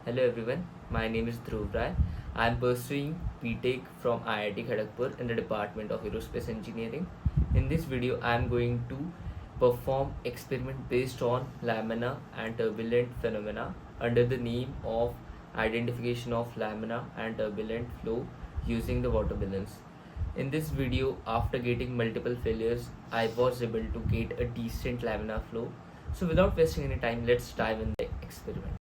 Hello everyone, my name is Dhruv Rai. I am pursuing BTech from IIT Kharagpur in the Department of Aerospace Engineering. In this video, I am going to perform experiment based on laminar and turbulent phenomena under the name of identification of laminar and turbulent flow using the water balance. In this video, after getting multiple failures, I was able to get a decent laminar flow. So without wasting any time, let's dive in the experiment.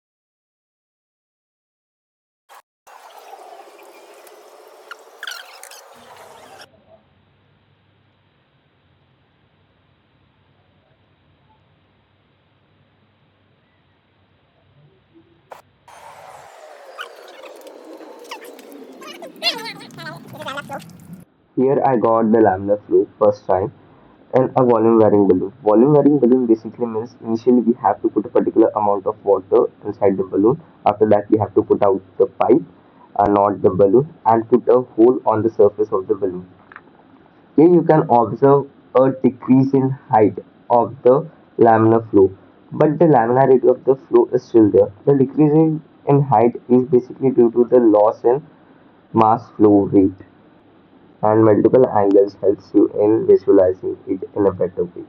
Here I got the laminar flow first time and a volume varying balloon. Volume varying balloon basically means initially we have to put a particular amount of water inside the balloon. After that we have to put out the pipe, not the balloon, and put a hole on the surface of the balloon. Here you can observe a decrease in height of the laminar flow, but the laminarity of the flow is still there. The decrease in height is basically due to the loss in mass flow rate, and multiple angles helps you in visualizing it in a better way.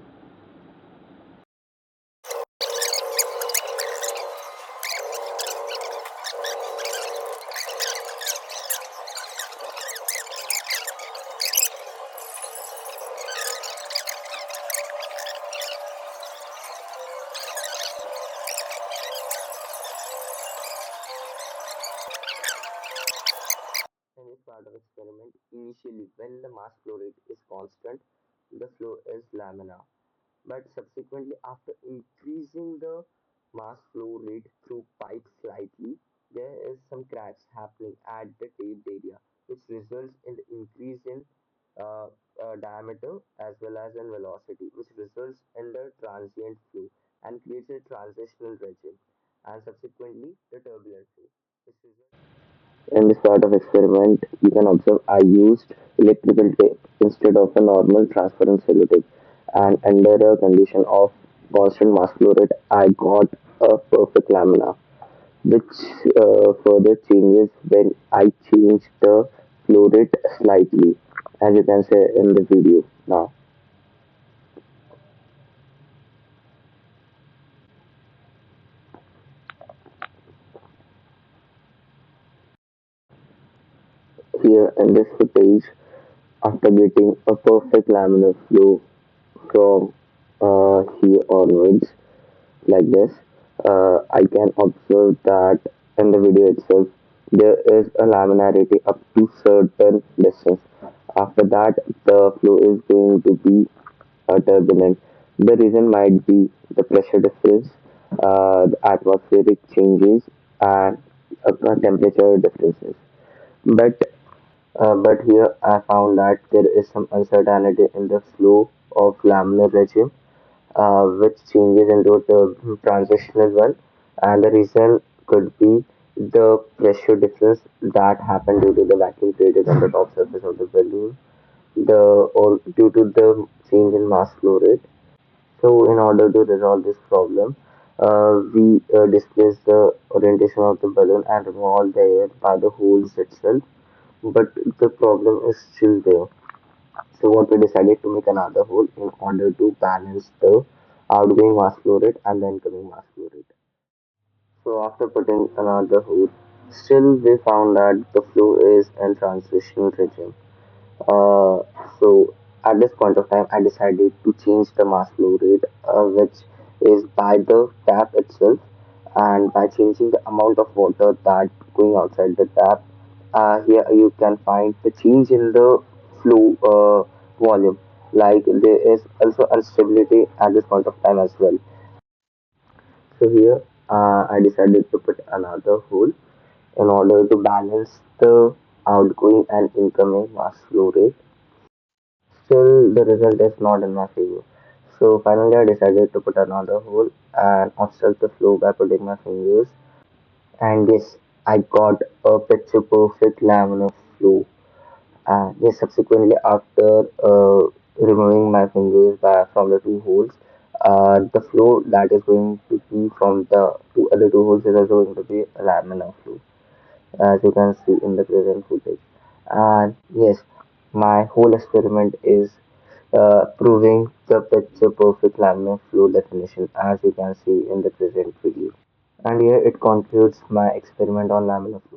In this part of experiment, initially when the mass flow rate is constant, the flow is laminar. But subsequently, after increasing the mass flow rate through pipe slightly, there is some cracks happening at the taped area, which results in the increase in diameter as well as in velocity, which results in the transient flow and creates a transitional regime, and subsequently the turbulent flow. Which results in this part of experiment, you can observe I used electrical tape instead of a normal transparent sellotape, and under a condition of constant mass flow rate, I got a perfect lamina, which further changes when I change the flow rate slightly, as you can see in the video now. Here in this footage, after getting a perfect laminar flow from here onwards, like this, I can observe that in the video itself there is a laminarity up to certain distance. After that, the flow is going to be turbulent. The reason might be the pressure difference, the atmospheric changes, and temperature differences. But but here I found that there is some uncertainty in the flow of laminar regime, which changes into the transitional one, and the reason could be the pressure difference that happened due to the vacuum created on the top surface of the balloon, the or due to the change in mass flow rate. So, in order to resolve this problem, we displace the orientation of the balloon and remove all the air by the holes itself, but the problem is still there. So what we decided to make another hole in order to balance the outgoing mass flow rate and the incoming mass flow rate. So after putting another hole, still we found that the flow is in transitional regime. Uh, so at this point of time, I decided to change the mass flow rate, which is by the tap itself, and by changing the amount of water that going outside the tap. Here you can find the change in the flow volume. Like there is also instability at this point of time as well. So here I decided to put another hole in order to balance the outgoing and incoming mass flow rate. Still, the result is not in my favor. So finally, I decided to put another hole and obstruct the flow by putting my fingers. And yes, I got a picture perfect laminar flow. And yes, subsequently, after removing my fingers from the two holes, The flow that is going to be from the two other two holes is also going to be a laminar flow, as you can see in the present footage. And yes, my whole experiment is proving the picture perfect laminar flow definition, as you can see in the present video. And here it concludes my experiment on laminar flow.